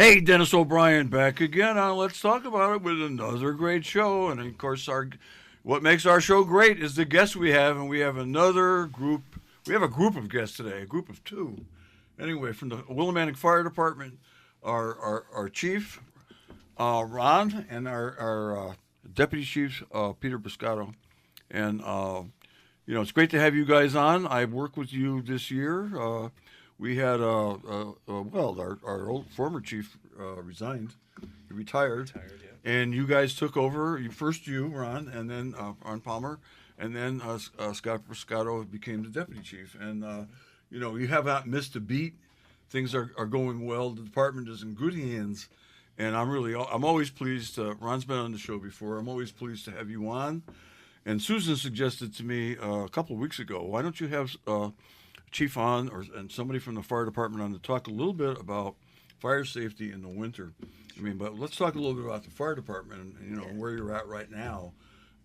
Hey, Dennis O'Brien back again on Let's Talk About It with another great show. And of course, what makes our show great is the guests we have, and we have another group. We have a group of guests today, a group of two. Anyway, from the Willimantic Fire Department, our chief, Ron, and our deputy chief, Peter Biscotto. And, it's great to have you guys on. I've worked with you this year. We had, our old former chief resigned. He retired. And you guys took over. You, Ron, and then Ron Palmer, and then Scott Biscotto became the deputy chief. And, you have not missed a beat. Things are going well. The department is in good hands. And I'm always pleased. Ron's been on the show before. I'm always pleased to have you on. And Susan suggested to me a couple of weeks ago, why don't you have chief on and somebody from the fire department on to talk a little bit about fire safety in the winter. But let's talk a little bit about the fire department and where you're at right now.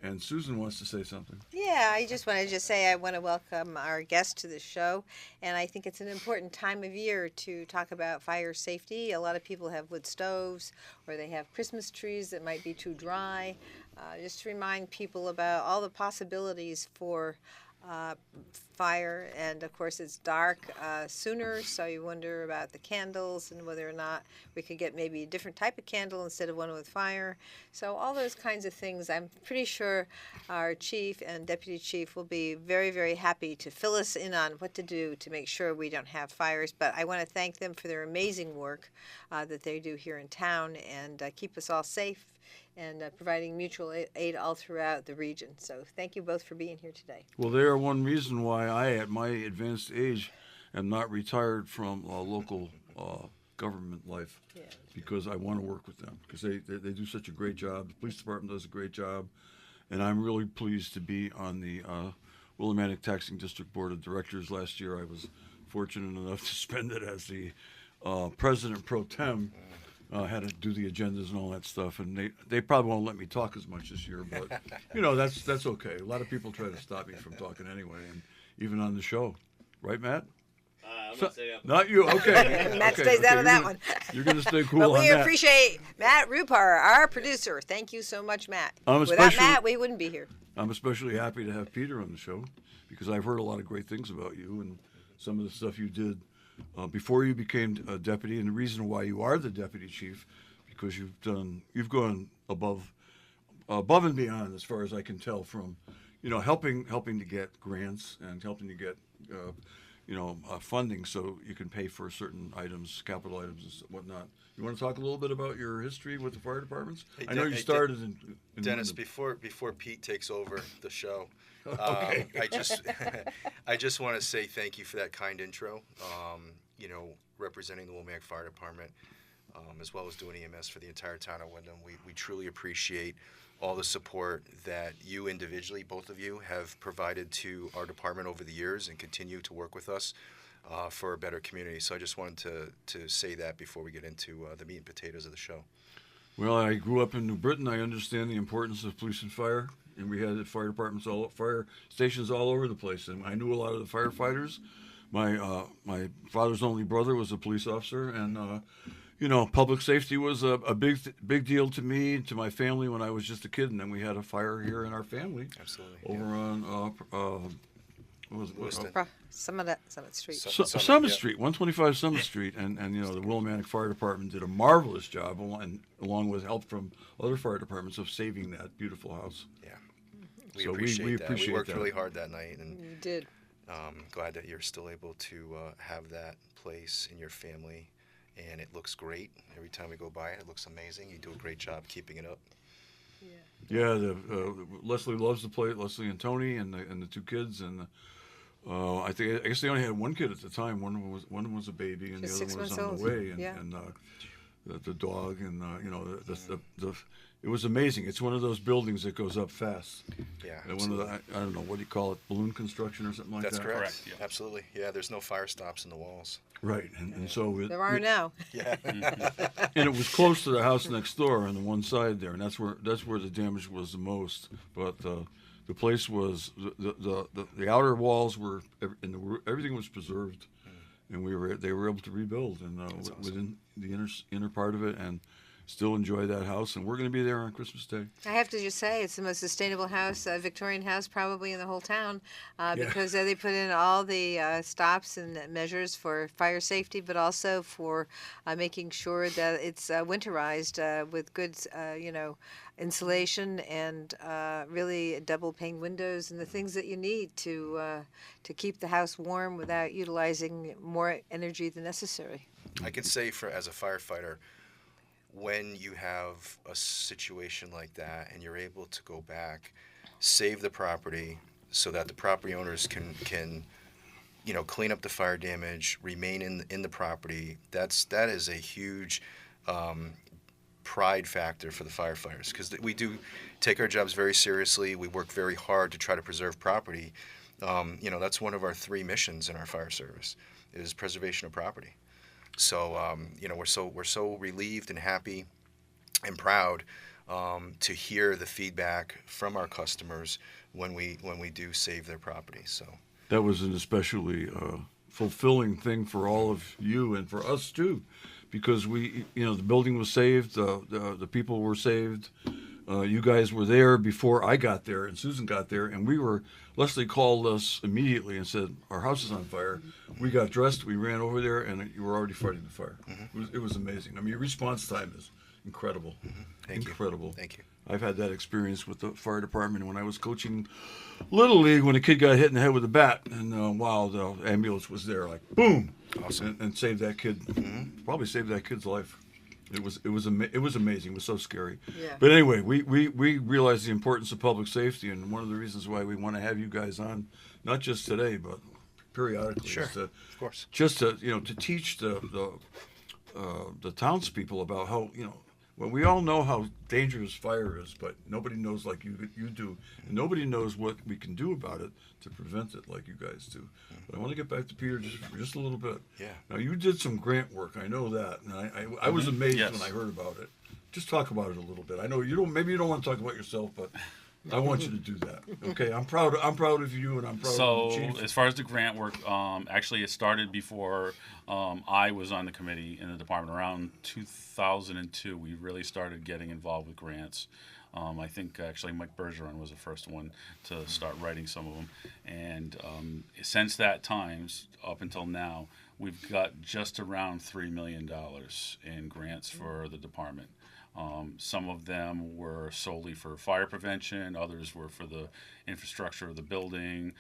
And Susan wants to say something. Yeah, I just want to say I want to welcome our guest to the show, and I think it's an important time of year to talk about fire safety. A lot of people have wood stoves, or they have Christmas trees that might be too dry. Just to remind people about all the possibilities for fire, and of course it's dark sooner, so you wonder about the candles and whether or not we could get maybe a different type of candle instead of one with fire. So all those kinds of things, I'm pretty sure our chief and deputy chief will be very, very happy to fill us in on what to do to make sure we don't have fires. But I want to thank them for their amazing work that they do here in town and keep us all safe and providing mutual aid all throughout the region. So thank you both for being here today. Well, they are one reason why I, at my advanced age, am not retired from local government life, because I want to work with them, because they do such a great job. The police department does a great job, and I'm really pleased to be on the Willimantic Taxing District Board of Directors. Last year I was fortunate enough to spend it as the president pro tem. Had to do the agendas and all that stuff, and they probably won't let me talk as much this year, but that's okay. A lot of people try to stop me from talking anyway, and even on the show, right, Matt? I'm gonna say not you. Okay. Matt stays out of that one. You're gonna stay cool. But on we that. appreciate Matt Rupar, our producer. Thank you so much, Matt. Without Matt, we wouldn't be here. I'm especially happy to have Peter on the show, because I've heard a lot of great things about you and some of the stuff you did before you became a deputy, and the reason why you are the deputy chief, because you've gone above and beyond, as far as I can tell, from helping to get grants and helping to get funding so you can pay for certain items, capital items and whatnot. You want to talk a little bit about your history with the fire departments? I know you started in Dennis, before Pete takes over the show. Okay. I just want to say thank you for that kind intro. Representing the Willimantic Fire Department, as well as doing EMS for the entire town of Windham. We truly appreciate all the support that you individually, both of you, have provided to our department over the years and continue to work with us for a better community. So I just wanted to say that before we get into the meat and potatoes of the show. Well, I grew up in New Britain. I understand the importance of police and fire, and we had fire departments, fire stations all over the place, and I knew a lot of the firefighters. My father's only brother was a police officer, and public safety was a big deal to me, to my family when I was just a kid, and then we had a fire here in our family. Absolutely. Over on Summit Street. Summit Street, 125 Summit Street, and the Willimantic Fire Department did a marvelous job, along with help from other fire departments, of saving that beautiful house. Yeah, we So appreciate that. We worked that. really hard that night, and You did. glad that you're still able to have that place in your family, and it looks great. Every time we go by it, it looks amazing. You do a great job keeping it up. Yeah, Leslie loves the place. Leslie and Tony and the two kids, and I guess they only had one kid at the time. One of them was a baby, and Just the other 6 one was months on the old. way. Yeah. And the dog, and it was amazing. It's one of those buildings that goes up fast. Yeah, And one of the, I don't know, what do you call it, balloon construction or something like That's that? correct. Correct, yeah. Absolutely. Yeah, there's no fire stops in the walls. Right, and so There are now. Yeah. and it was close to the house next door on the one side there, and that's where the damage was the most. But the place was the outer walls were, and everything was preserved, and they were able to rebuild and Awesome. within the inner part of it, and still enjoy that house. And we're going to be there on Christmas Day. I have to just say, it's the most sustainable house, Victorian house, probably in the whole town, because they put in all the stops and measures for fire safety, but also for making sure that it's winterized with good, insulation and really double pane windows and the things that you need to keep the house warm without utilizing more energy than necessary. I can say as a firefighter, when you have a situation like that and you're able to go back, save the property so that the property owners can clean up the fire damage, remain in the property, that is a huge pride factor for the firefighters, because we do take our jobs very seriously. We work very hard to try to preserve property. That's one of our 3 missions in our fire service, is preservation of property. So we're so relieved and happy and proud to hear the feedback from our customers when we do save their property. So That was an especially fulfilling thing for all of you and for us too, because the building was saved, the people were saved. You guys were there before I got there and Susan got there, and Leslie called us immediately and said, our house is on fire. We got dressed, we ran over there, and you were already fighting the fire. It was amazing. I mean, your response time is incredible. Incredible. Thank you. I've had that experience with the fire department when I was coaching Little League, when a kid got hit in the head with a bat, and the ambulance was there, like, boom, Awesome. and saved that kid, probably saved that kid's life. It was amazing. It was so scary. Yeah. But anyway, we realize the importance of public safety, and one of the reasons why we want to have you guys on, not just today, but periodically, Sure. is to, Of course. just to teach the townspeople about how well, we all know how dangerous fire is, but nobody knows like you do, and nobody knows what we can do about it to prevent it like you guys do. But I want to get back to Peter just a little bit. Yeah. Now, you did some grant work, I know that, and I was amazed Yes. when I heard about it. Just talk about it a little bit. I know maybe you don't want to talk about yourself, but I want you to do that. Okay, I'm proud of you, and I'm proud So, of the chief. as far as the grant work, actually it started before I was on the committee in the department. Around 2002, we really started getting involved with grants. I think actually Mike Bergeron was the first one to start writing some of them. And since that time, up until now, we've got just around $3 million in grants for the department. Some of them were solely for fire prevention, others were for the infrastructure of the building,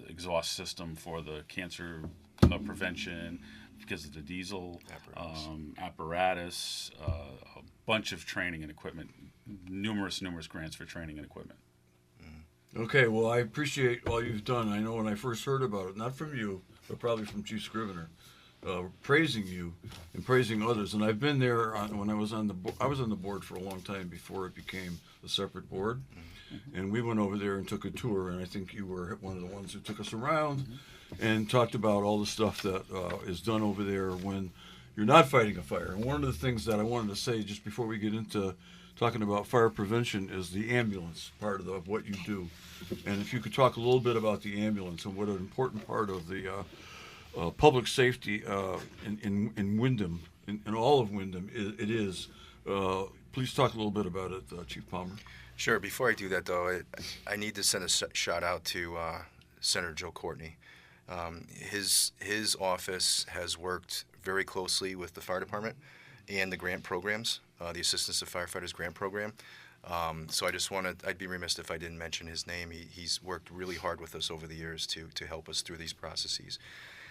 exhaust system for the cancer prevention because of the diesel apparatus, a bunch of training and equipment, numerous grants for training and equipment. Okay, well, I appreciate all you've done. I know when I first heard about it, not from you, but probably from Chief Scrivener, praising you and praising others. And I've been there when I was on the board for a long time before it became a separate board. And we went over there and took a tour, and I think you were one of the ones who took us around and talked about all the stuff that is done over there when you're not fighting a fire. And one of the things that I wanted to say just before we get into talking about fire prevention is the ambulance part of what you do. And if you could talk a little bit about the ambulance and what an important part of the public safety in Wyndham, in all of Wyndham, it is. Please talk a little bit about it, Chief Palmer. Sure. Before I do that, though, I need to send a shout out to Senator Joe Courtney. His office has worked very closely with the fire department and the grant programs, the Assistance to Firefighters Grant Program. So I'd be remiss if I didn't mention his name. He's worked really hard with us over the years to help us through these processes.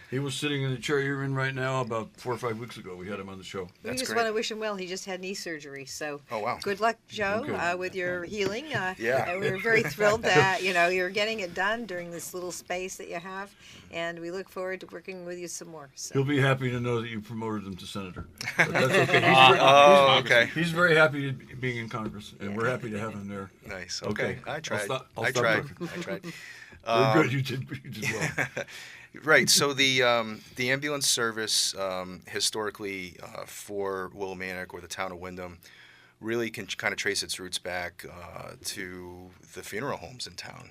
He was sitting in the chair you're in right now about 4 or 5 weeks ago. We had him on the show. We That's just great. want to wish him well. He just had knee surgery, so Oh, wow. good luck, Joe, Okay. with your healing. Yeah. And we're very thrilled that you're getting it done during this little space that you have, and we look forward to working with you some more. So. He'll be happy to know that you promoted him to senator. But that's okay. Okay. He's very happy being in Congress, and we're happy to have him there. Nice. Okay. Okay. I tried. I'll I stop tried. talking. I tried. Very good. You did well. Right. So the ambulance service historically for Willimantic or the town of Wyndham really can kind of trace its roots back to the funeral homes in town.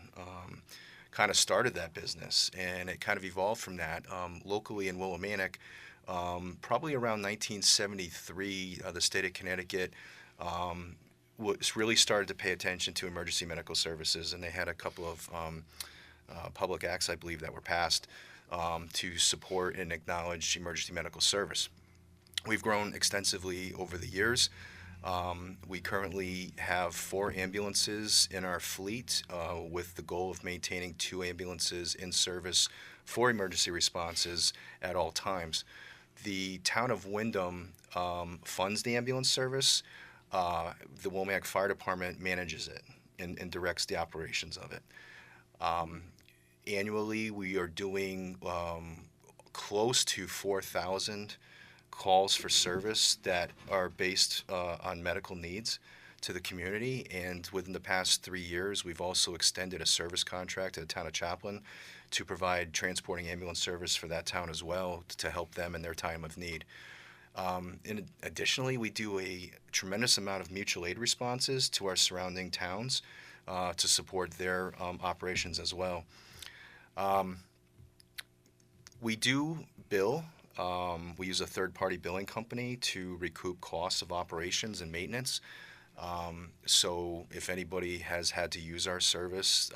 kind of started that business, and it kind of evolved from that. Locally in Willimantic, probably around 1973, the state of Connecticut was really started to pay attention to emergency medical services, and they had a couple of public acts, I believe, that were passed to support and acknowledge emergency medical service. We've grown extensively over the years. We currently have 4 ambulances in our fleet with the goal of maintaining 2 ambulances in service for emergency responses at all times. The town of Wyndham funds the ambulance service. The Willimantic Fire Department manages it and directs the operations of it. Annually, we are doing close to 4,000 calls for service that are based on medical needs to the community. And within the past 3 years, we've also extended a service contract to the town of Chaplin to provide transporting ambulance service for that town as well to help them in their time of need. Additionally, we do a tremendous amount of mutual aid responses to our surrounding towns to support their operations as well. We do bill. We use a third-party billing company to recoup costs of operations and maintenance. So if anybody has had to use our service,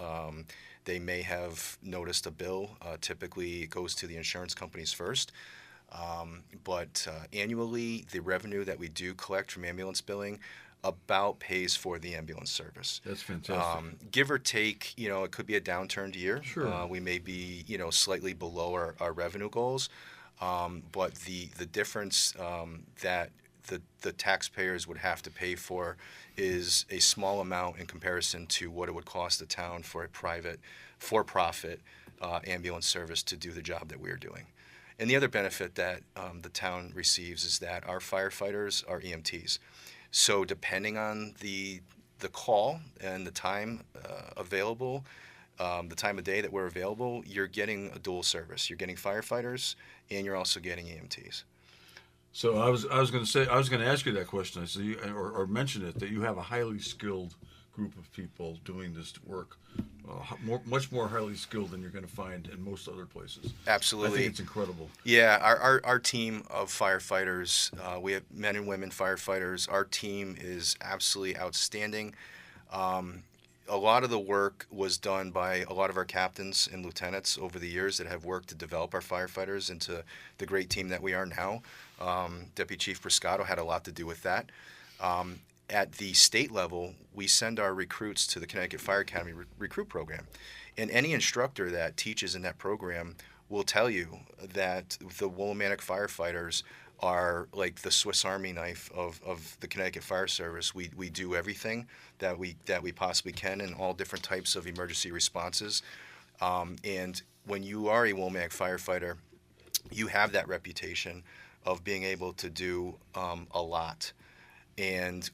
they may have noticed a bill. Typically, it goes to the insurance companies first. But annually, the revenue that we do collect from ambulance billing about pays for the ambulance service. That's fantastic. Give or take, it could be a downturned year. Sure. We may be, slightly below our revenue goals. But the difference that the taxpayers would have to pay for is a small amount in comparison to what it would cost the town for a private, for-profit ambulance service to do the job that we are doing. And the other benefit that the town receives is that our firefighters are EMTs. So depending on the call and the time available, the time of day that we're available, you're getting a dual service. You're getting firefighters, and you're also getting EMTs. So I was going to ask you that question. I said, or mention it, that you have a highly skilled group of people doing this work, much more highly skilled than you're going to find in most other places. Absolutely. I think it's incredible. Yeah, our team of firefighters, we have men and women firefighters. Our team is absolutely outstanding. A lot of the work was done by a lot of our captains and lieutenants over the years that have worked to develop our firefighters into the great team that we are now. Deputy Chief Briscato had a lot to do with that. At the state level, we send our recruits to the Connecticut Fire Academy recruit program. And any instructor that teaches in that program will tell you that the Willimantic firefighters are like the Swiss Army knife of the Connecticut Fire Service. We do everything that we possibly can in all different types of emergency responses. And when you are a Willimantic firefighter, you have that reputation of being able to do a lot. And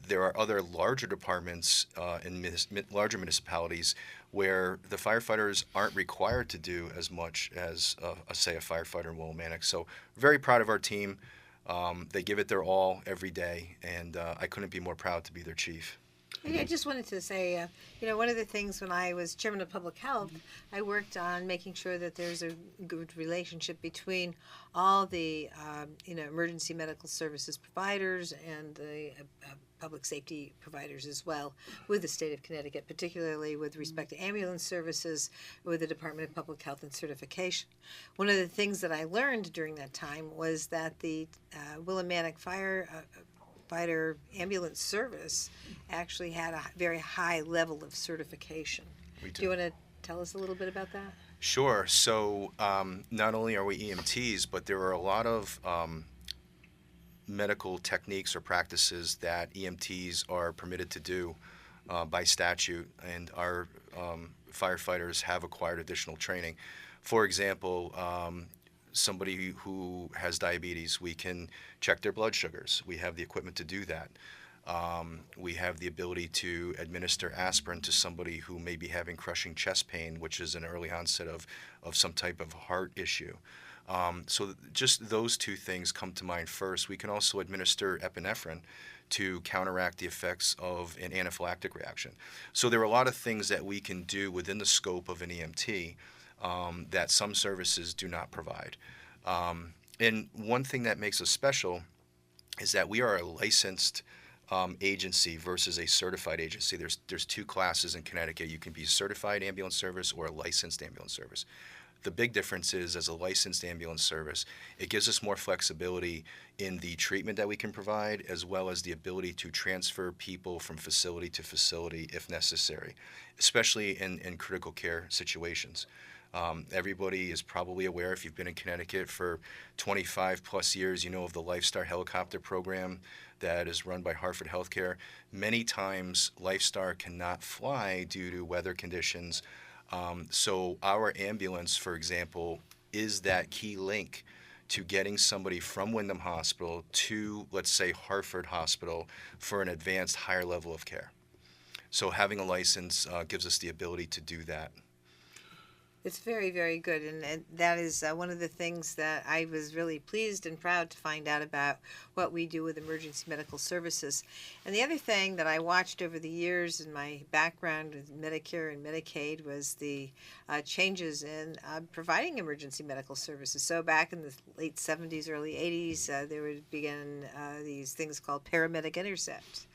there are other larger departments in larger municipalities where the firefighters aren't required to do as much as, say, a firefighter in Willimantic. So very proud of our team. They give it their all every day, and I couldn't be more proud to be their chief. I just wanted to say, one of the things when I was chairman of public health, I worked on making sure that there's a good relationship between all the, emergency medical services providers and the public safety providers as well with the state of Connecticut, particularly with respect to ambulance services with the Department of Public Health and Certification. One of the things that I learned during that time was that the Willimantic firefighter ambulance service actually had a very high level of certification. We Do you want to tell us a little bit about that? Sure. So not only are we EMTs, but there are a lot of medical techniques or practices that EMTs are permitted to do by statute, and our firefighters have acquired additional training. For example, somebody who has diabetes, we can check their blood sugars. We have the equipment to do that. We have the ability to administer aspirin to somebody who may be having crushing chest pain, which is an early onset of some type of heart issue. Just those two things come to mind first. We can also administer epinephrine to counteract the effects of an anaphylactic reaction. So there are a lot of things that we can do within the scope of an EMT that some services do not provide. And one thing that makes us special is that we are a licensed agency versus a certified agency. There's two classes in Connecticut. You can be a certified ambulance service or a licensed ambulance service. The big difference is, as a licensed ambulance service, it gives us more flexibility in the treatment that we can provide, as well as the ability to transfer people from facility to facility if necessary, especially in critical care situations. Everybody is probably aware, if you've been in Connecticut for 25 plus years, you know of the LifeStar helicopter program that is run by Hartford Healthcare. Many times, LifeStar cannot fly due to weather conditions. So our ambulance, for example, is that key link to getting somebody from Wyndham Hospital to, let's say, Hartford Hospital for an advanced higher level of care. So having a license gives us the ability to do that. It's very, very good, and that is one of the things that I was really pleased and proud to find out about what we do with emergency medical services. And the other thing that I watched over the years in my background with Medicare and Medicaid was the changes in providing emergency medical services. So back in the late 70s, early 80s, there would begin these things called paramedic intercepts.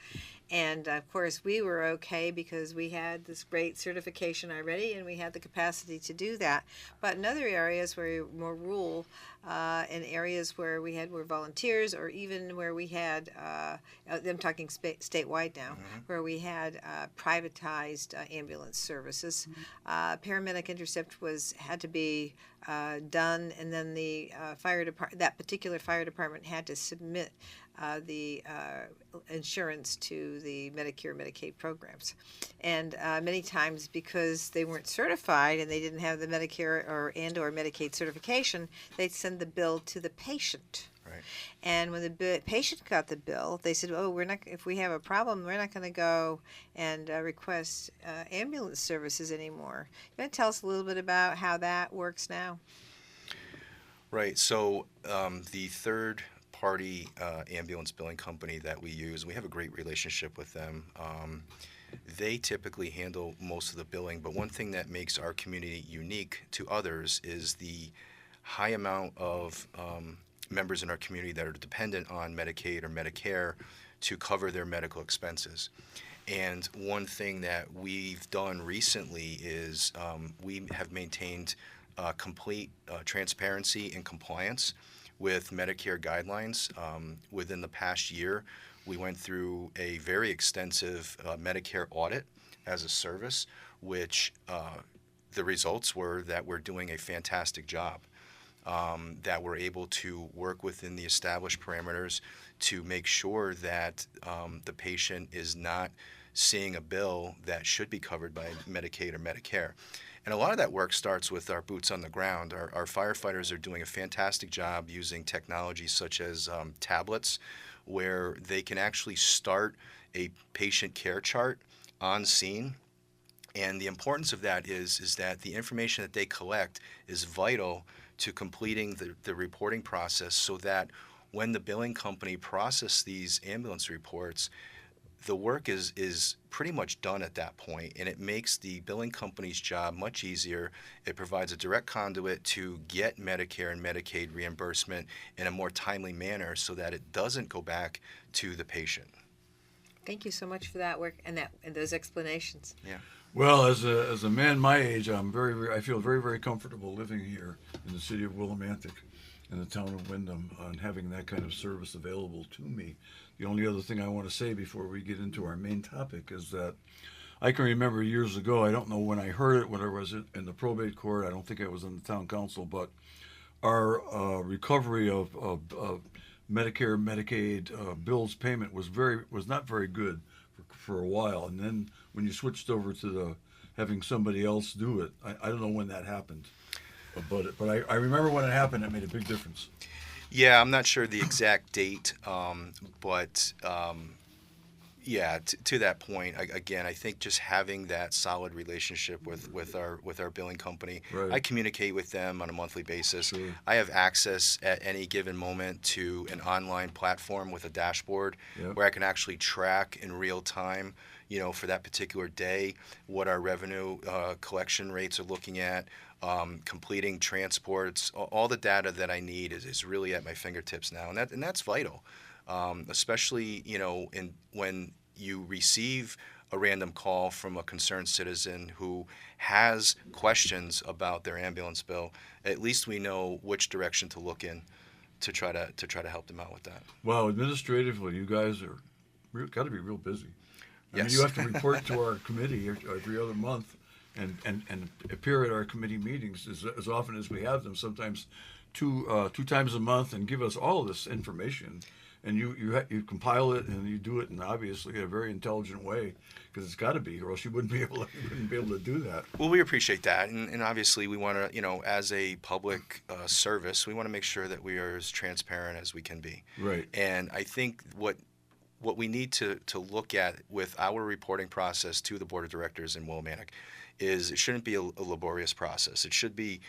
And of course, we were okay because we had this great certification already and we had the capacity to do that. But in other areas where more rural, in areas where we had more volunteers, or even where we had, I'm talking statewide now, where we had privatized ambulance services, paramedic intercept had to be done, and then the that particular fire department had to submit the insurance to the Medicare Medicaid programs. And many times, because they weren't certified and they didn't have the Medicare or Medicaid certification, they'd send the bill to the patient. Right. And when the patient got the bill, they said, "Oh, we're not. If we have a problem, we're not going to go and request ambulance services anymore." You want to tell us a little bit about how that works now? Right. So the third-party ambulance billing company that we use, we have a great relationship with them. They typically handle most of the billing, but one thing that makes our community unique to others is the high amount of members in our community that are dependent on Medicaid or Medicare to cover their medical expenses. And one thing that we've done recently is we have maintained complete transparency and compliance with Medicare guidelines. Within the past year, we went through a very extensive Medicare audit as a service, which the results were that we're doing a fantastic job. That we're able to work within the established parameters to make sure that the patient is not seeing a bill that should be covered by Medicaid or Medicare. And a lot of that work starts with our boots on the ground. Our firefighters are doing a fantastic job using technology such as tablets, where they can actually start a patient care chart on scene. And the importance of that is that the information that they collect is vital to completing the reporting process, so that when the billing company processes these ambulance reports, the work is pretty much done at that point, and it makes the billing company's job much easier. It provides a direct conduit to get Medicare and Medicaid reimbursement in a more timely manner so that it doesn't go back to the patient. Thank you so much for that work and those explanations. Yeah. Well, as a man my age, I feel very, very comfortable living here in the city of Willimantic, in the town of Wyndham, and having that kind of service available to me. The only other thing I want to say before we get into our main topic is that I can remember years ago, I don't know when I heard it, whether it was in the probate court, I don't think I was in the town council, but our recovery of Medicare, Medicaid bills payment was not very good for a while, and then when you switched over to having somebody else do it, I don't know when that happened, but I remember when it happened. It made a big difference. Yeah, I'm not sure the exact date, but Yeah, to that point, again, I think just having that solid relationship with our billing company. Right. I communicate with them on a monthly basis. Sure. I have access at any given moment to an online platform with a dashboard Yep. where I can actually track in real time, for that particular day, what our revenue collection rates are looking at, completing transports. All the data that I need is really at my fingertips now, and that's vital. Especially when you receive a random call from a concerned citizen who has questions about their ambulance bill. At least we know which direction to look in to try to help them out with that. Wow, administratively, you guys are got to be real busy. I mean, Yes. you have to report to our committee every other month, and appear at our committee meetings as often as we have them. Sometimes two times a month, and give us all of this information. And you compile it and you do it in obviously a very intelligent way, because it's got to be, or else you wouldn't be able to do that. Well, we appreciate that, and obviously we want to, as a public service, we want to make sure that we are as transparent as we can be. Right. And I think what we need to look at with our reporting process to the board of directors in Willimantic is it shouldn't be a laborious process. It should be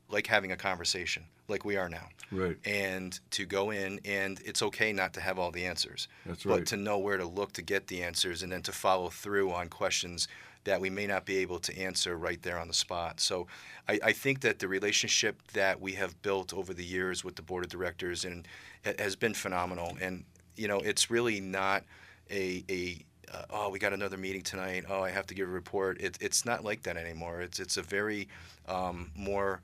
like having a conversation, like we are now. Right. And to go in, and it's okay not to have all the answers. That's right. But to know where to look to get the answers, and then to follow through on questions that we may not be able to answer right there on the spot. So I think that the relationship that we have built over the years with the board of directors and has been phenomenal. And it's really not oh, we got another meeting tonight. Oh, I have to give a report. It's not like that anymore. It's a very more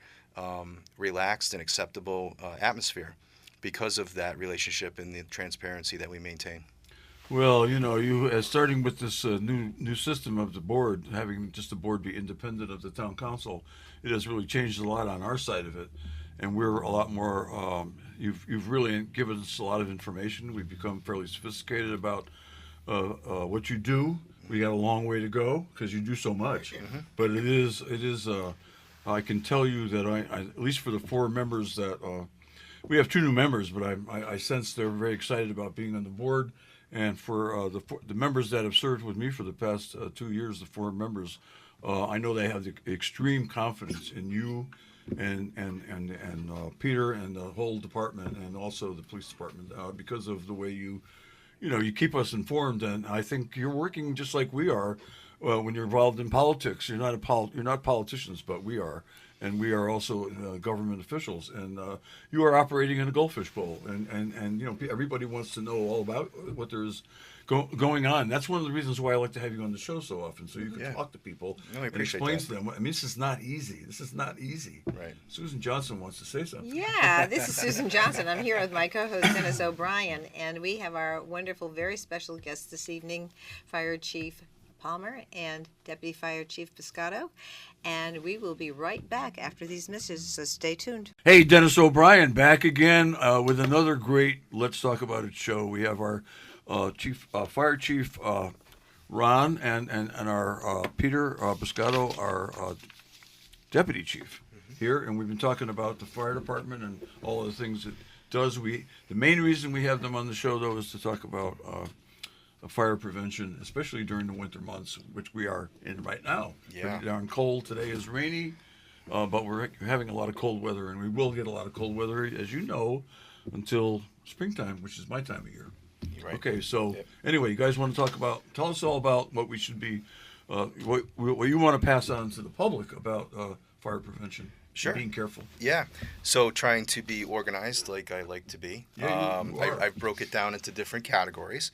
relaxed and acceptable atmosphere because of that relationship and the transparency that we maintain. Well, you starting with this new system of the board, having just the board be independent of the town council, it has really changed a lot on our side of it, and we're a lot more. You've really given us a lot of information. We've become fairly sophisticated about what you do. We got a long way to go because you do so much, but it is. I can tell you that I at least for the four members that we have two new members, but I sense they're very excited about being on the board. And for the members that have served with me for the past 2 years, the four members, I know they have the extreme confidence in you and Peter and the whole department, and also the police department, because of the way you keep us informed. And I think you're working just like we are when you're involved in politics. You're not politicians, but we are. And we are also government officials, and you are operating in a goldfish bowl, and everybody wants to know all about what there's going on. That's one of the reasons why I like to have you on the show so often, so you can talk to people No, I and appreciate explain that. to them. I mean, this is not easy. Right. Susan Johnson wants to say something. Yeah, this is Susan Johnson. I'm here with my co-host Dennis O'Brien, and we have our wonderful, very special guests this evening, Fire Chief Palmer and Deputy Fire Chief Piscato, and we will be right back after these messages, so stay tuned. Hey, Dennis O'Brien back again with another great Let's Talk About It show. We have our Fire Chief Ron and our Peter Piscato, our Deputy Chief here, and we've been talking about the fire department and all of the things it does. The main reason we have them on the show, though, is to talk about fire prevention, especially during the winter months, which we are in right now. Yeah. Pretty darn cold. Today is rainy, but we're having a lot of cold weather, and we will get a lot of cold weather, as you know, until springtime, which is my time of year. Right. Okay, so Yep. anyway, you guys want to tell us all about what we should be, what you want to pass on to the public about fire prevention. Sure. Being careful. Yeah. So trying to be organized like I like to be. Yeah, you are. I've broke it down into different categories.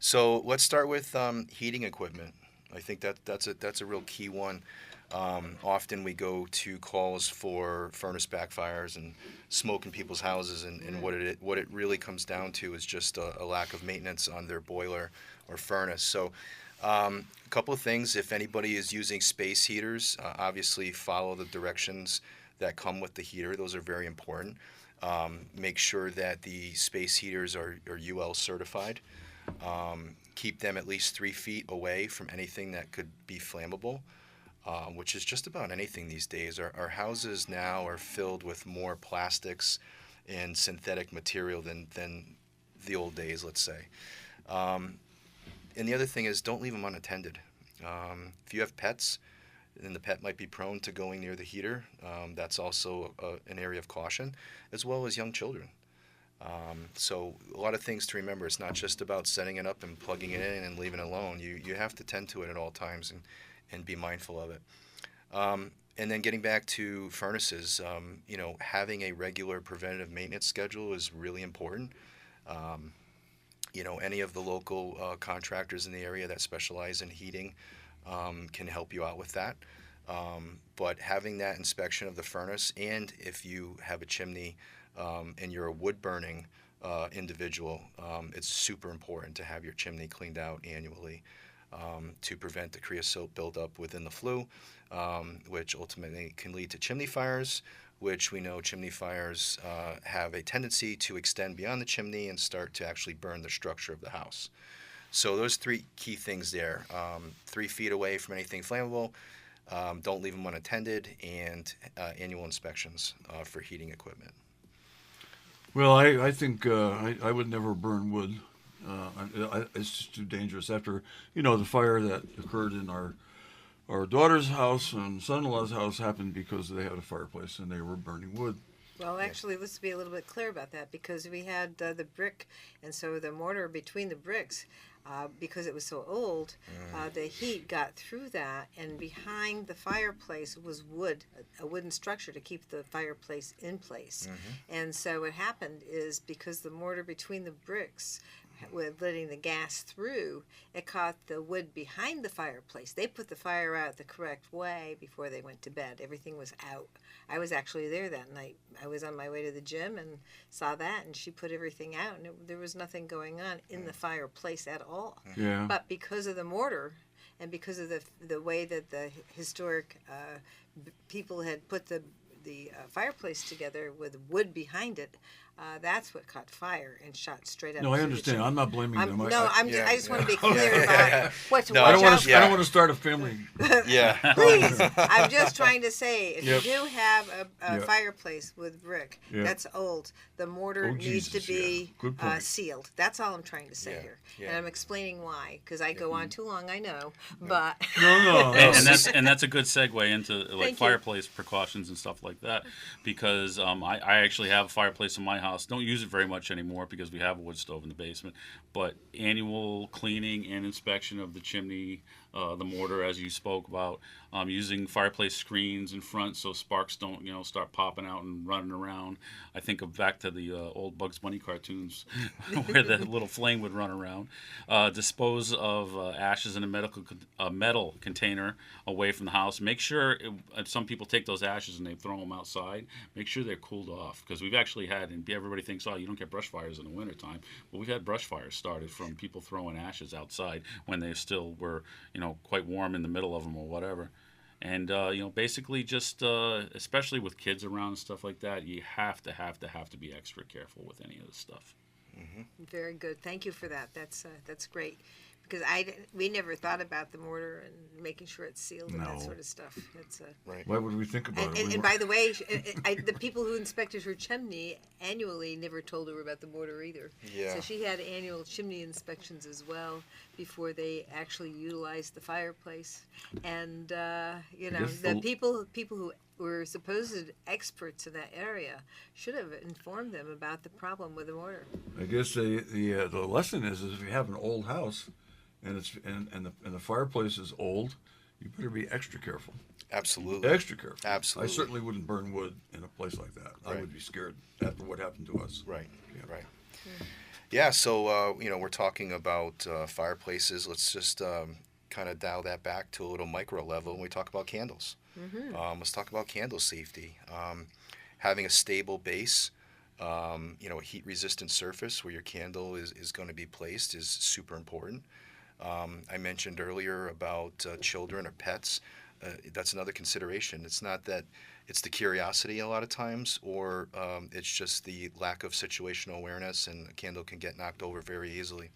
So let's start with heating equipment. I think that's a real key one. Often we go to calls for furnace backfires and smoke in people's houses, and what it really comes down to is just a lack of maintenance on their boiler or furnace. So a couple of things: if anybody is using space heaters, obviously follow the directions that come with the heater. Those are very important. Make sure that the space heaters are UL certified. Keep them at least 3 feet away from anything that could be flammable, which is just about anything these days. Our houses now are filled with more plastics and synthetic material than the old days, let's say. And the other thing is, don't leave them unattended. If you have pets, and the pet might be prone to going near the heater, that's also an area of caution, as well as young children. So a lot of things to remember. It's not just about setting it up and plugging it in and leaving it alone. You have to tend to it at all times and be mindful of it. And then getting back to furnaces, having a regular preventative maintenance schedule is really important. Any of the local contractors in the area that specialize in heating can help you out with that. But having that inspection of the furnace, and if you have a chimney and you're a wood burning individual, it's super important to have your chimney cleaned out annually to prevent the creosote buildup within the flue, which ultimately can lead to chimney fires, which we know chimney fires have a tendency to extend beyond the chimney and start to actually burn the structure of the house. So those three key things there: 3 feet away from anything flammable, don't leave them unattended, and annual inspections for heating equipment. Well, I think I would never burn wood. It's just too dangerous. After the fire that occurred in our daughter's house and son-in-law's house happened because they had a fireplace and they were burning wood. Well, actually, let's be a little bit clear about that, because we had the brick, and so the mortar between the bricks, because it was so old, the heat got through that, and behind the fireplace was wood, a wooden structure to keep the fireplace in place. And so what happened is, because the mortar between the bricks, with letting the gas through, it caught the wood behind the fireplace. They put the fire out the correct way before they went to bed. Everything was out. I was actually there that night. I was on my way to the gym and saw that, and she put everything out, and there was nothing going on in the fireplace at all. Yeah. But because of the mortar, and because of the way that the historic people had put the fireplace together with wood behind it, that's what caught fire and shot straight up. No, I through the understand. chimney. I'm not blaming them. I just want to be clear about what to I watch don't out want for. to. I don't want to start a family. Yeah. Please, I'm just trying to say, if Yep. you do have a Yep. fireplace with brick Yep. that's old, the mortar Oh, needs Jesus, to be yeah. Good point. sealed. That's all I'm trying to say Yeah, here, yeah. and I'm explaining why, because I go on too long. I know, but No. And that's a good segue into like Thank you. fireplace precautions and stuff like that, because I actually have a fireplace in my house. Don't use it very much anymore because we have a wood stove in the basement. But annual cleaning and inspection of the chimney, the mortar, as you spoke about, using fireplace screens in front so sparks don't start popping out and running around. I think of back to the old Bugs Bunny cartoons where the little flame would run around. Dispose of ashes in a metal container away from the house. Make sure some people take those ashes and they throw them outside. Make sure they're cooled off, because we've actually had, and everybody thinks, oh, you don't get brush fires in the wintertime. But we've had brush fires started from people throwing ashes outside when they still were quite warm in the middle of them or whatever. And basically just especially with kids around and stuff like that, you have to be extra careful with any of this stuff. very good. Thank you for that. That's great, because we never thought about the mortar and making sure it's sealed and that No. sort of stuff. It's Right. Why would we think about it? and by the way, the people who inspected her chimney annually never told her about the mortar either. Yeah. So she had annual chimney inspections as well before they actually utilized the fireplace. And guess the the- people who were supposed experts in that area should have informed them about the problem with the mortar. I guess the lesson is if you have an old house and the fireplace is old, you better be extra careful. Absolutely. Extra careful. Absolutely. I certainly wouldn't burn wood in a place like that. I Right. would be scared after what happened to us. Right. Yeah. Right. Yeah. So we're talking about fireplaces. Let's just kind of dial that back to a little micro level when we talk about candles. Let's talk about candle safety. Having a stable base, a heat-resistant surface where your candle is going to be placed is super important. I mentioned earlier about children or pets. That's another consideration. It's not that it's the curiosity a lot of times, or it's just the lack of situational awareness, and a candle can get knocked over very easily.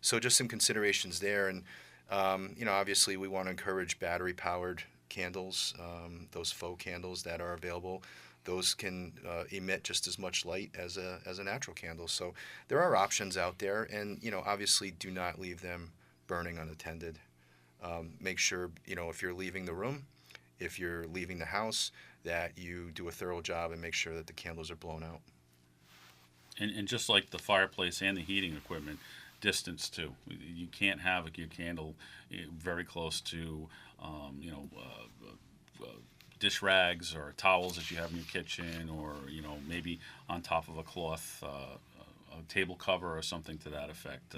So just some considerations there. And, obviously we want to encourage battery-powered candles, those faux candles that are available. those can emit just as much light as a natural candle. So there are options out there, and obviously do not leave them burning unattended. Make sure if you're leaving the room, if you're leaving the house, that you do a thorough job and make sure that the candles are blown out. And just like the fireplace and the heating equipment, distance too. You can't have your candle very close to, dish rags or towels that you have in your kitchen, or maybe on top of a cloth, a table cover or something to that effect.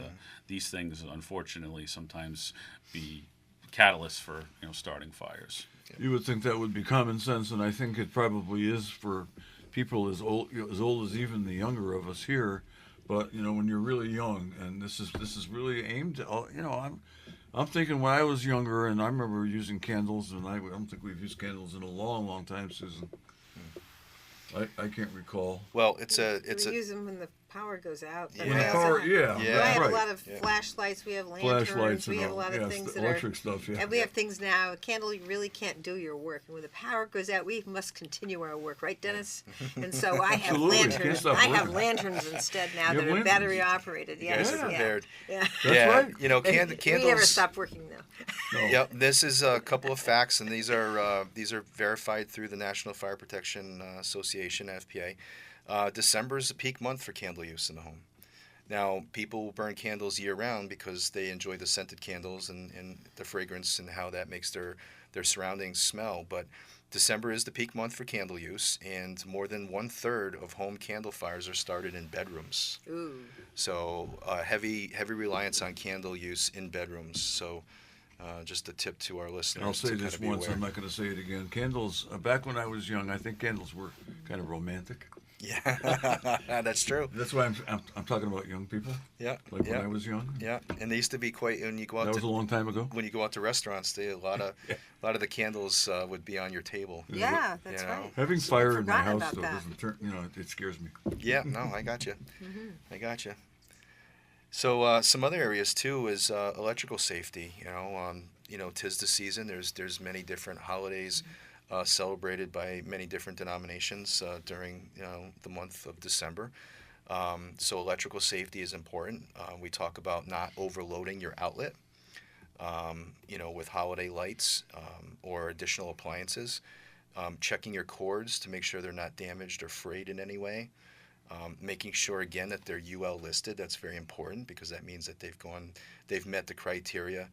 These things, unfortunately, sometimes be catalysts for starting fires. You would think that would be common sense, and I think it probably is for people as old as even the younger of us here. But when you're really young, and this is really aimed at, I'm thinking when I was younger, and I remember using candles, and I don't think we've used candles in a long, long time, Susan. I can't recall. Well, We use them when the power goes out. But When I the also power, have, yeah, I that's have right. a lot of flashlights. We have lanterns. Flashlights We and have a all, lot of yes, things the that electric stuff, yeah. And we have things now. A candle really can't do your work. And when the power goes out, we must continue our work, right, Dennis? And so I have Absolutely. Can't lanterns. stop I have working. lanterns instead now You that have are battery lanterns. operated. you Yes, guys are yeah. prepared. Yeah. That's right. Candles. We never stop working though. No. Yep, this is a couple of facts, and these are verified through the National Fire Protection Association, FPA. December is a peak month for candle use in the home. Now, people will burn candles year-round because they enjoy the scented candles and the fragrance and how that makes their surroundings smell. But December is the peak month for candle use, and more than 1/3 of home candle fires are started in bedrooms. Ooh. So heavy reliance on candle use in bedrooms. So just a tip to our listeners. And I'll say to this kind of be once, aware. I'm not going to say it again. Candles, back when I was young, I think candles were kind of romantic. Yeah, that's true. That's why I'm talking about young people, Yeah, like yeah, when I was young. yeah. And they used to be quite. When you go out That was a long time ago. when you go out to restaurants, a lot of the candles would be on your table. Yeah, that's You know. right. Having fire in my forgotten house, about though, that. doesn't turn, it scares me. Yeah, no, I got you. I got you. So some other areas too is electrical safety. 'Tis the season. There's many different holidays celebrated by many different denominations during the month of December. So electrical safety is important. We talk about not overloading your outlet. With holiday lights or additional appliances. Checking your cords to make sure they're not damaged or frayed in any way. Making sure again that they're UL listed. That's very important because that means that they've met the criteria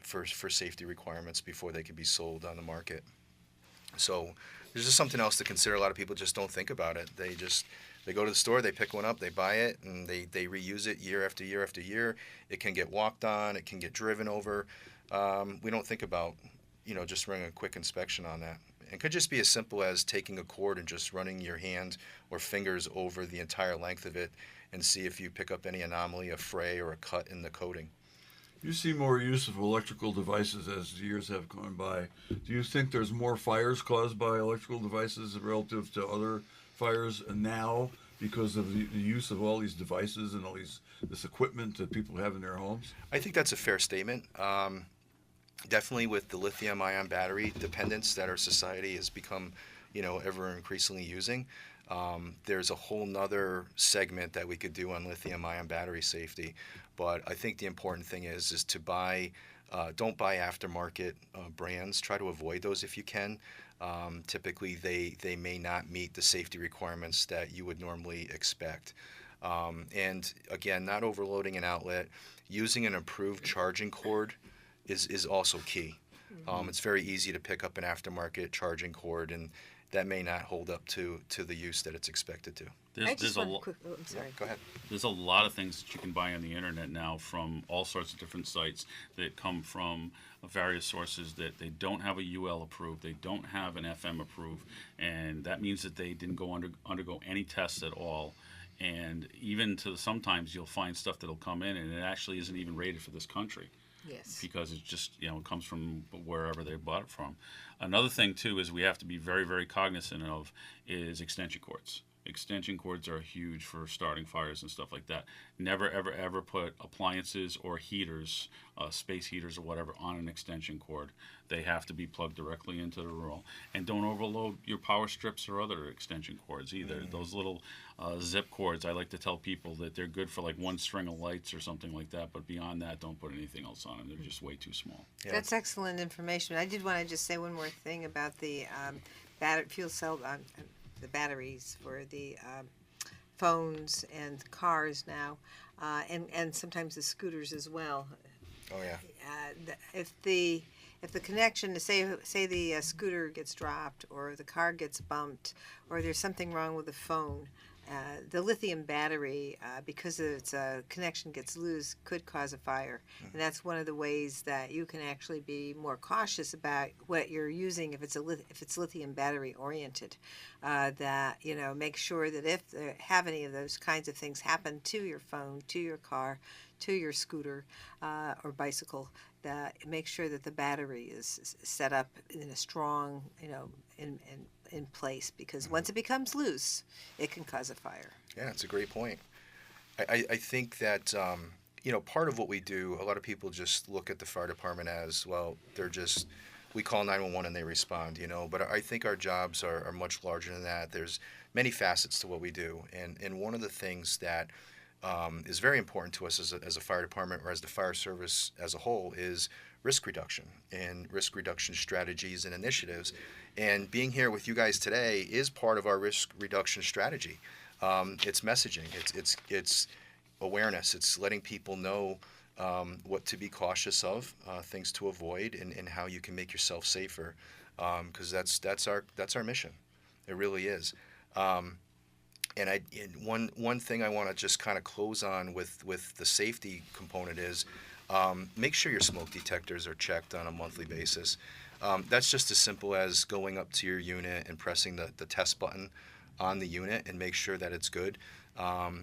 for safety requirements before they can be sold on the market. So there's just something else to consider. A lot of people just don't think about it. They go to the store, they pick one up, they buy it, and they reuse it year after year after year. It can get walked on, it can get driven over. We don't think about just running a quick inspection on that. It could just be as simple as taking a cord and just running your hand or fingers over the entire length of it and see if you pick up any anomaly, a fray, or a cut in the coating. You see more use of electrical devices as the years have gone by. Do you think there's more fires caused by electrical devices relative to other fires now because of the use of all these devices and all this equipment that people have in their homes? I think that's a fair statement. Definitely with the lithium-ion battery dependence that our society has become, ever increasingly using. There's a whole nother segment that we could do on lithium-ion battery safety, but I think the important thing is to don't buy aftermarket brands. Try to avoid those if you can. Typically, they may not meet the safety requirements that you would normally expect. And again, not overloading an outlet. Using an approved charging cord is also key. It's very easy to pick up an aftermarket charging cord, and that may not hold up to the use that it's expected to. I just want to quick. Oh, I'm sorry. Go ahead. There's a lot of things that you can buy on the internet now from all sorts of different sites that come from various sources that they don't have a UL approved, they don't have an FM approved, and that means that they didn't undergo any tests at all. And even sometimes you'll find stuff that'll come in and it actually isn't even rated for this country. Yes. Because it's just, it comes from wherever they bought it from. Another thing, too, is we have to be very, very cognizant of is extension cords. Extension cords are huge for starting fires and stuff like that. Never, ever, ever put appliances or heaters, space heaters or whatever, on an extension cord. They have to be plugged directly into the roll. And don't overload your power strips or other extension cords either. Those little zip cords, I like to tell people that they're good for like one string of lights or something like that, but beyond that, don't put anything else on them. They're just way too small. Yeah. That's excellent information. I did want to just say one more thing about the fuel cell, the batteries for the phones and cars now, and sometimes the scooters as well. Oh yeah. If the connection, say the scooter gets dropped or the car gets bumped or there's something wrong with the phone, the lithium battery, because its connection gets loose, could cause a fire. And that's one of the ways that you can actually be more cautious about what you're using if it's lithium battery oriented. That, make sure that if there have any of those kinds of things happen to your phone, to your car, to your scooter or bicycle, that make sure that the battery is set up in a strong, in place, because once it becomes loose, it can cause a fire. Yeah, it's a great point. I think that, part of what we do, a lot of people just look at the fire department as, well, we call 911 and they respond, but I think our jobs are much larger than that. There's many facets to what we do. And one of the things that is very important to us as a fire department or as the fire service as a whole is risk reduction and risk reduction strategies and initiatives. And being here with you guys today is part of our risk reduction strategy. It's messaging, it's awareness, it's letting people know what to be cautious of, things to avoid, and how you can make yourself safer. Because that's our mission. It really is. And one thing I want to just kind of close on with the safety component is make sure your smoke detectors are checked on a monthly basis. That's just as simple as going up to your unit and pressing the test button on the unit and make sure that it's good.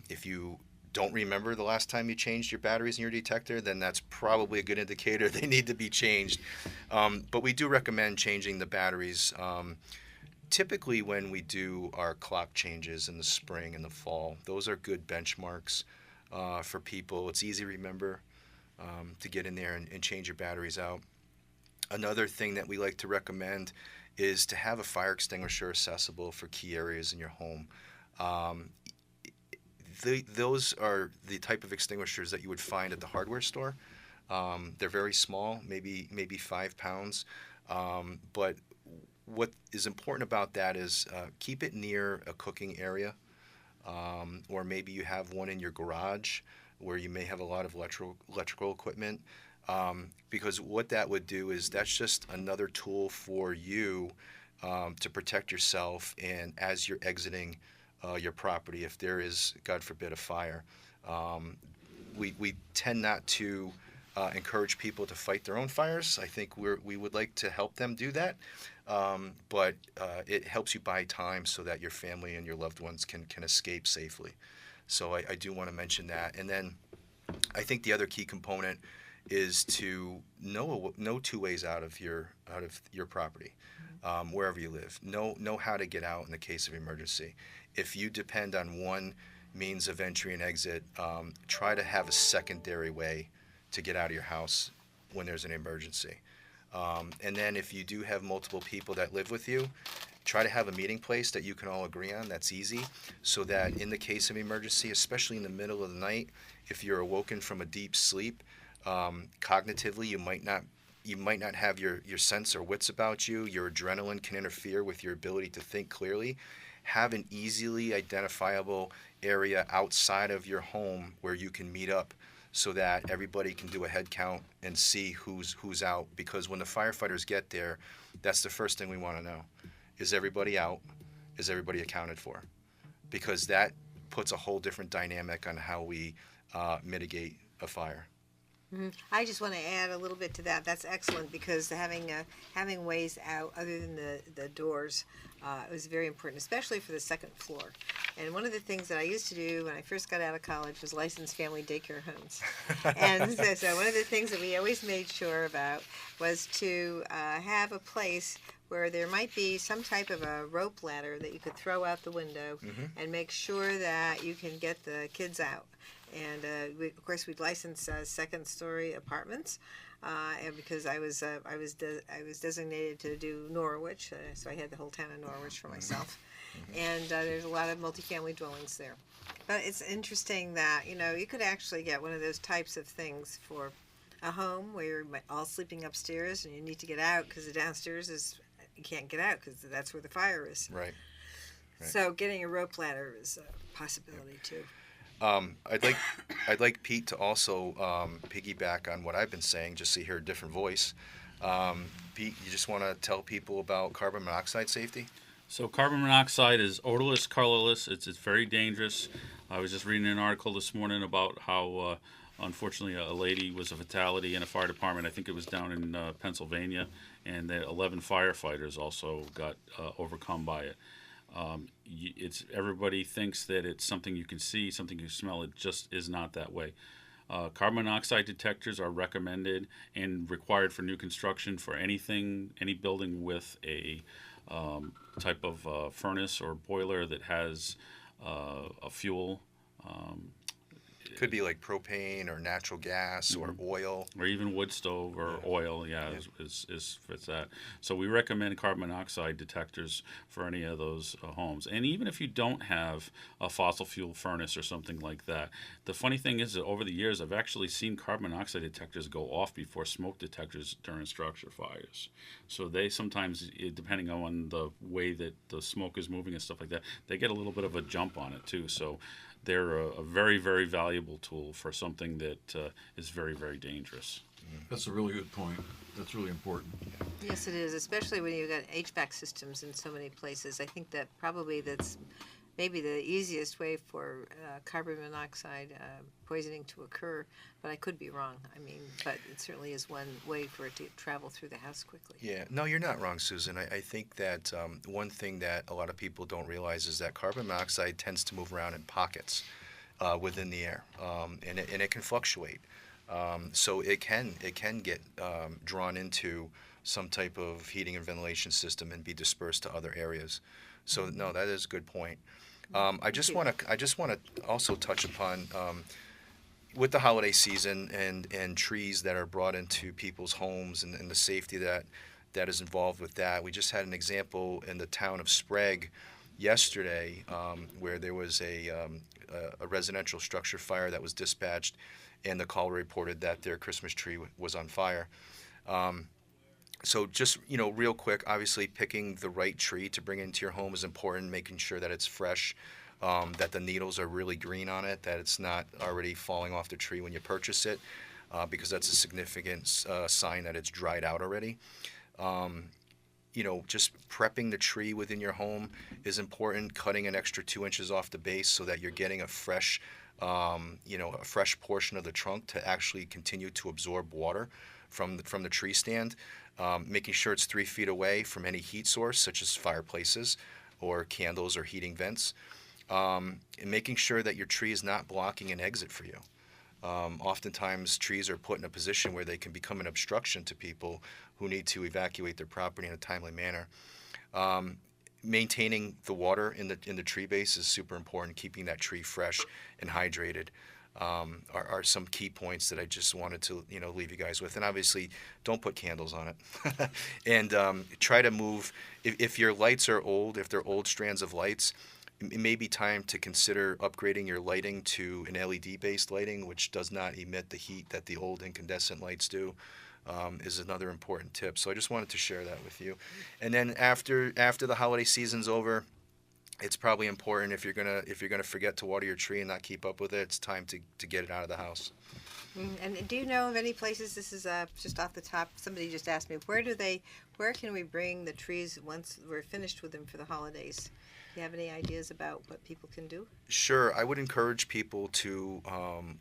If you don't remember the last time you changed your batteries in your detector, then that's probably a good indicator they need to be changed. But we do recommend changing the batteries typically when we do our clock changes in the spring and the fall. Those are good benchmarks for people. It's easy to remember to get in there and change your batteries out. Another thing that we like to recommend is to have a fire extinguisher accessible for key areas in your home. Those are the type of extinguishers that you would find at the hardware store. They're very small, maybe 5 pounds, but what is important about that is keep it near a cooking area, or maybe you have one in your garage where you may have a lot of electrical equipment, because what that would do is that's just another tool for you to protect yourself, and as you're exiting your property, if there is, God forbid, a fire. We tend not to encourage people to fight their own fires. I think we would like to help them do that, but it helps you buy time so that your family and your loved ones can escape safely. So I do want to mention that. And then I think the other key component is to know two ways out of your property, wherever you live. Know how to get out in the case of emergency. If you depend on one means of entry and exit, try to have a secondary way to get out of your house when there's an emergency. And then if you do have multiple people that live with you, try to have a meeting place that you can all agree on. That's easy, so that in the case of emergency, especially in the middle of the night, if you're awoken from a deep sleep, cognitively you might not have your sense or wits about you. Your adrenaline can interfere with your ability to think clearly. Have an easily identifiable area outside of your home where you can meet up, so that everybody can do a head count and see who's out. Because when the firefighters get there, that's the first thing we want to know. Is everybody out? Is everybody accounted for? Because that puts a whole different dynamic on how we mitigate a fire. Mm-hmm. I just want to add a little bit to that. That's excellent, because having ways out other than the doors was very important, especially for the second floor. And one of the things that I used to do when I first got out of college was license family daycare homes. And so one of the things that we always made sure about was to have a place where there might be some type of a rope ladder that you could throw out the window and make sure that you can get the kids out. And of course, we'd license second-story apartments, and because I was designated to do Norwich, so I had the whole town of Norwich for myself. And there's a lot of multifamily dwellings there. But it's interesting that you could actually get one of those types of things for a home where you're all sleeping upstairs and you need to get out because the downstairs you can't get out because that's where the fire is. Right. So getting a rope ladder is a possibility too. I'd like Pete to also piggyback on what I've been saying, just so you hear a different voice. Pete, you just want to tell people about carbon monoxide safety? So carbon monoxide is odorless, colorless. It's very dangerous. I was just reading an article this morning about how, unfortunately, a lady was a fatality in a fire department. I think it was down in Pennsylvania, and the 11 firefighters also got overcome by it. Everybody thinks that it's something you can see, something you smell. It just is not that way. Carbon monoxide detectors are recommended and required for new construction for any building with a type of furnace or boiler that has a fuel. Could be like propane or natural gas or oil. Or even wood stove or oil, is fits that. So we recommend carbon monoxide detectors for any of those homes. And even if you don't have a fossil fuel furnace or something like that, the funny thing is that over the years I've actually seen carbon monoxide detectors go off before smoke detectors during structure fires. So they sometimes, depending on the way that the smoke is moving and stuff like that, they get a little bit of a jump on it too. So they're a very, very valuable tool for something that is very, very dangerous. That's a really good point. That's really important. Yes, it is, especially when you've got HVAC systems in so many places. I think that probably that's maybe the easiest way for carbon monoxide poisoning to occur, but I could be wrong. I mean, but it certainly is one way for it to travel through the house quickly. Yeah, no, you're not wrong, Susan. I think that one thing that a lot of people don't realize is that carbon monoxide tends to move around in pockets within the air, and it can fluctuate. So it can get drawn into some type of heating and ventilation system and be dispersed to other areas. So no, that is a good point. I just want to also touch upon with the holiday season and trees that are brought into people's homes and the safety that is involved with that. We just had an example in the town of Sprague yesterday where there was a residential structure fire that was dispatched, and the caller reported that their Christmas tree was on fire. So just, real quick, obviously picking the right tree to bring into your home is important, making sure that it's fresh, that the needles are really green on it, that it's not already falling off the tree when you purchase it, because that's a significant sign that it's dried out already. Just prepping the tree within your home is important, cutting an extra 2 inches off the base so that you're getting a fresh portion of the trunk to actually continue to absorb water from the tree stand. Making sure it's 3 feet away from any heat source, such as fireplaces or candles or heating vents. And making sure that your tree is not blocking an exit for you. Oftentimes, trees are put in a position where they can become an obstruction to people who need to evacuate their property in a timely manner. Maintaining the water in the tree base is super important. Keeping that tree fresh and hydrated are some key points that I just wanted to leave you guys with. And obviously, don't put candles on it. And try to move. If your lights are old, if they're old strands of lights, it may be time to consider upgrading your lighting to an LED-based lighting, which does not emit the heat that the old incandescent lights do. Is another important tip. So I just wanted to share that with you. And then after the holiday season's over, it's probably important if you're gonna forget to water your tree and not keep up with it, it's time to get it out of the house. And do you know of any places? This is just off the top. Somebody just asked me, where can we bring the trees once we're finished with them for the holidays? Do you have any ideas about what people can do? Sure. I would encourage people to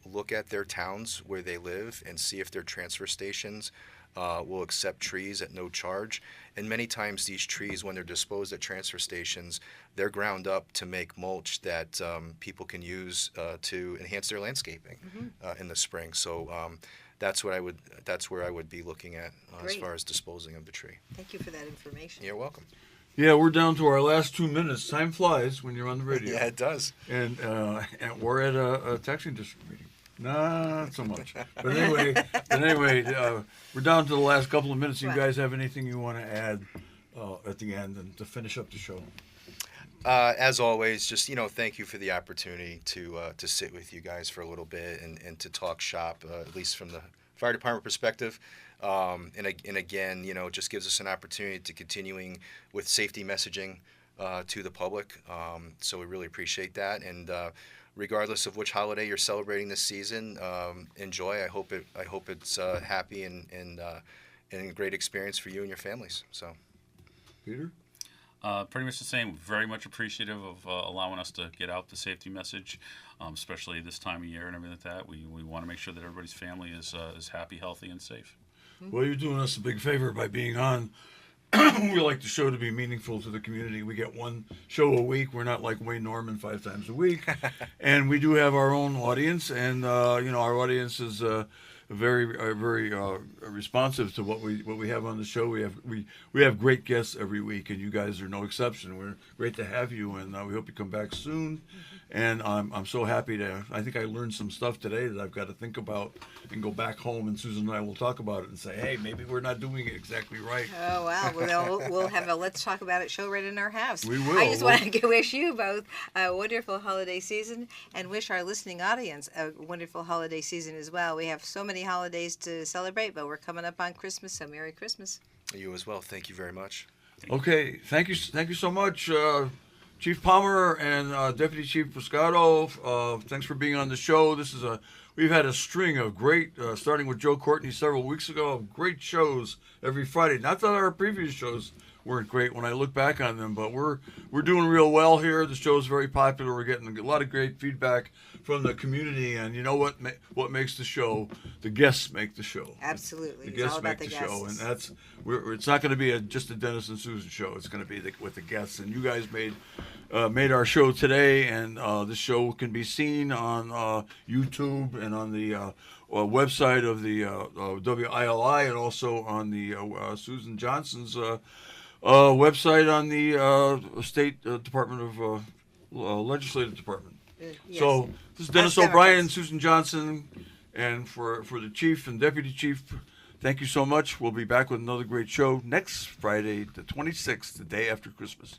look at their towns where they live and see if their transfer stations will accept trees at no charge. And many times these trees, when they're disposed at transfer stations, they're ground up to make mulch that people can use to enhance their landscaping in the spring. So that's where I would be looking at as Great. far as disposing of the tree. Thank you for that information. You're welcome. Yeah, we're down to our last 2 minutes. Time flies when you're on the radio. Yeah, it does. And we're at a taxing district meeting. Not so much. But anyway, we're down to the last couple of minutes. You Right. guys have anything you want to add at the end and to finish up the show? As always, just thank you for the opportunity to sit with you guys for a little bit and to talk shop, at least from the fire department perspective. And again, just gives us an opportunity to continuing with safety messaging to the public. So we really appreciate that. And regardless of which holiday you're celebrating this season, enjoy. I hope it's happy and a great experience for you and your families. So, Peter? Pretty much the same. Very much appreciative of allowing us to get out the safety message, especially this time of year and everything like that. We want to make sure that everybody's family is happy, healthy, and safe. Well, you're doing us a big favor by being on. We like the show to be meaningful to the community. We get one show a week. We're not like Wayne Norman 5 times a week. And we do have our own audience. And, our audience is very responsive to what we have on the show. We have great guests every week, and you guys are no exception. We're great to have you, and we hope you come back soon. And I'm so happy I think I learned some stuff today that I've got to think about and go back home, and Susan and I will talk about it and say, hey, maybe we're not doing it exactly right. Oh, wow. Well, we'll have a Let's Talk About It show right in our house. We will. I just want to wish you both a wonderful holiday season and wish our listening audience a wonderful holiday season as well. We have so many holidays to celebrate, but we're coming up on Christmas, so Merry Christmas. you as well. Thank you very much. Okay, thank you so much, Chief Palmer and Deputy Chief Pescato. Thanks for being on the show. We've had a string of great, starting with Joe Courtney several weeks ago, of great shows every Friday. Not that our previous shows weren't great when I look back on them, but we're doing real well here. The show's very popular. We're getting a lot of great feedback from the community, and you know what makes the show? The guests make the show. Absolutely. The It's all guests about make the the show, and guests. it's not going to be just a Dennis and Susan show. It's going to be with the guests, and you guys made our show today, and this show can be seen on YouTube and on the website of the WILI, and also on the Susan Johnson's website on the State Department of Legislative Department. Yes. So this is Dennis Us O'Brien, Democrats. Susan Johnson, and for the chief and deputy chief, thank you so much. We'll be back with another great show next Friday, the 26th, the day after Christmas.